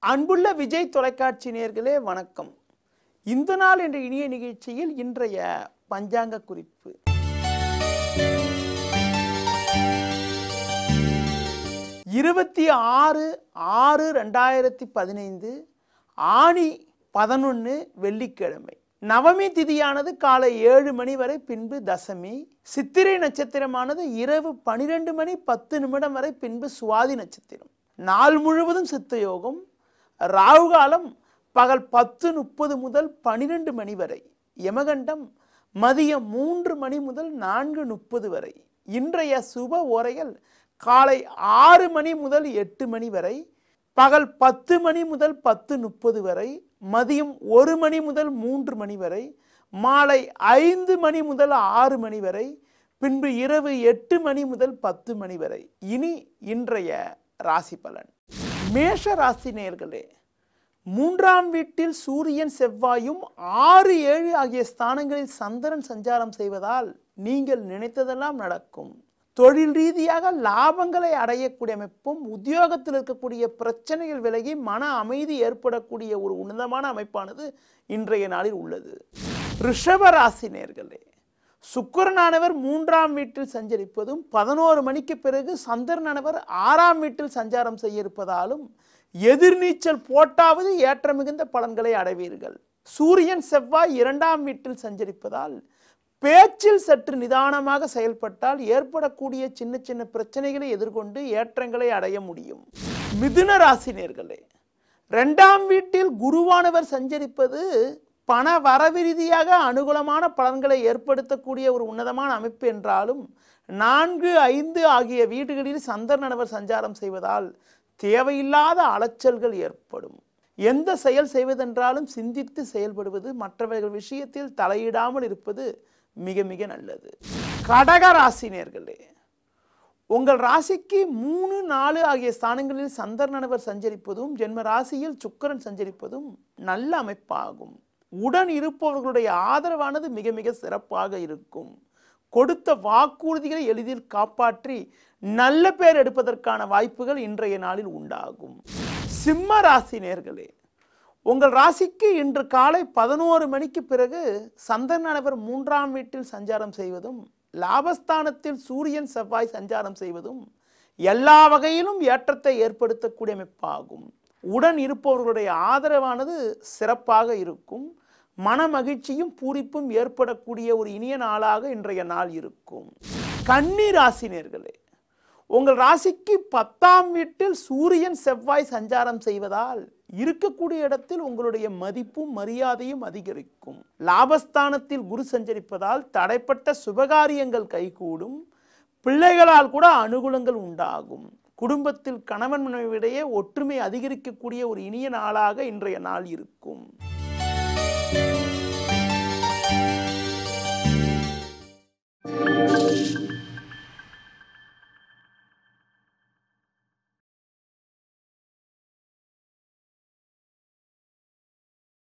அன்புள்ள விஜய் தொலைக்காட்சி நேயர்களே வணக்கம். இந்த நாள் என்ற இனிய நிகழ்ச்சியில் இன்றைய பஞ்சாங்க குறிப்பு. இருபத்தி 6/6/2015 ஆனி 11 வெள்ளிக்கிழமை. நவமி திதியானது காலை 7 மணி வரை, பின்பு தசமி. சித்திரை நட்சத்திரமானது இரவு 12 மணி 10 நிமிடம் வரை, பின்பு சுவாதி நட்சத்திரம். நாள் முழுவதும் சித்த யோகம். ராகுகாலம் பகல் 10:30 முதல் 12 மணி வரை. யமகண்டம் மதியம் 3 மணி முதல் 4:30 வரை. இன்றைய சுப ஓரைகள் காலை 6 மணி முதல் 8 மணி வரை, பகல் 10 மணி முதல் 10:30 வரை, மதியம் 1 மணி முதல் 3 மணி வரை, மாலை 5 மணி முதல் 6 மணி வரை, பின்பு இரவு 8 மணி முதல் 10 மணி வரை. இனி இன்றைய ராசி பலன். மேஷ ராசி நேயர்களே, 3ஆம் வீட்டில் சூரியன் செவ்வாயும் 6, 7 ஆகிய ஸ்தானங்களில் சந்திரன் சஞ்சாரம் செய்வதால் நீங்கள் நினைத்ததெல்லாம் நடக்கும். தொழில் ரீதியாக லாபங்களை அடையக்கூடிய அமைப்பும், உத்தியோகத்தில் இருக்கக்கூடிய பிரச்சனைகள் விலகி மன அமைதி ஏற்படக்கூடிய ஒரு உன்னதமான அமைப்பானது இன்றைய நாளில் உள்ளது. ரிஷப ராசி நேயர்களே, சுக்கிரனானவர் 3ஆம் வீட்டில் சஞ்சரிப்பதும் 11 மணிக்கு பிறகு சந்திரனானவர் 6ஆம் வீட்டில் சஞ்சாரம் செய்ய இருப்பதாலும் எதிர்நீச்சல் போட்டாவது ஏற்ற மிகுந்த பலன்களை அடைவீர்கள். சூரியன் செவ்வாய் 2ஆம் வீட்டில் சஞ்சரிப்பதால் பேச்சில் சற்று நிதானமாக செயல்பட்டால் ஏற்படக்கூடிய சின்ன சின்ன பிரச்சனைகளை எதிர்கொண்டு ஏற்றங்களை அடைய முடியும். மிதுன ராசி நேயர்களே, 2ஆம் வீட்டில் குருவானவர் சஞ்சரிப்பது பண வரவு ரீதியாக அனுகூலமான பலன்களை ஏற்படுத்தக்கூடிய ஒரு உன்னதமான அமைப்பு என்றாலும் 4, 5 ஆகிய வீடுகளில் சந்திரனானவர் சஞ்சாரம் செய்வதால் தேவையில்லாத அலைச்சல்கள் ஏற்படும். எந்த செயல் செய்வதென்றாலும் சிந்தித்து செயல்படுவது, மற்றவர்கள் விஷயத்தில் தலையிடாமல் இருப்பது மிக மிக நல்லது. கடக ராசி நேயர்களே, உங்கள் ராசிக்கு 3, 4 ஆகிய ஸ்தானங்களில் சந்திரனானவர் சஞ்சரிப்பதும் ஜென்ம ராசியில் சுக்கிரன் சஞ்சரிப்பதும் நல்ல அமைப்பாகும். உடன் இருப்பவர்களுடைய ஆதரவானது மிக மிக சிறப்பாக இருக்கும். கொடுத்த வாக்குறுதிகளை எளிதில் காப்பாற்றி நல்ல பேர் எடுப்பதற்கான வாய்ப்புகள் இன்றைய நாளில் உண்டாகும். சிம்ம ராசி நேயர்களே, உங்கள் ராசிக்கு இன்று காலை 11 மணிக்கு பிறகு சந்திரனானவர் 3ஆம் வீட்டில் சஞ்சாரம் செய்வதும் லாபஸ்தானத்தில் சூரியன் செவ்வாய் சஞ்சாரம் செய்வதும் எல்லா வகையிலும் ஏற்றத்தை ஏற்படுத்தக்கூடிய அமைப்பாகும். உடன் இருப்பவர்களுடைய ஆதரவானது சிறப்பாக இருக்கும். மன மகிழ்ச்சியும் பூரிப்பும் ஏற்படக்கூடிய ஒரு இனிய நாளாக இன்றைய நாள் இருக்கும். கன்னி ராசி நேயர்களே, உங்கள் ராசிக்கு 10ஆம் வீட்டில் சூரியன் செவ்வாய் சஞ்சாரம் செய்வதால் இருக்கக்கூடிய இடத்தில் உங்களுடைய மதிப்பும் மரியாதையும் அதிகரிக்கும். லாபஸ்தானத்தில் குரு சஞ்சரிப்பதால் தடைப்பட்ட சுபகாரியங்கள் கைகூடும். பிள்ளைகளால் கூட அனுகூலங்கள் உண்டாகும். குடும்பத்தில் கணவன் மனைவியிடையே ஒற்றுமை அதிகரிக்கக்கூடிய ஒரு இனிய நாளாக இன்றைய நாள் இருக்கும்.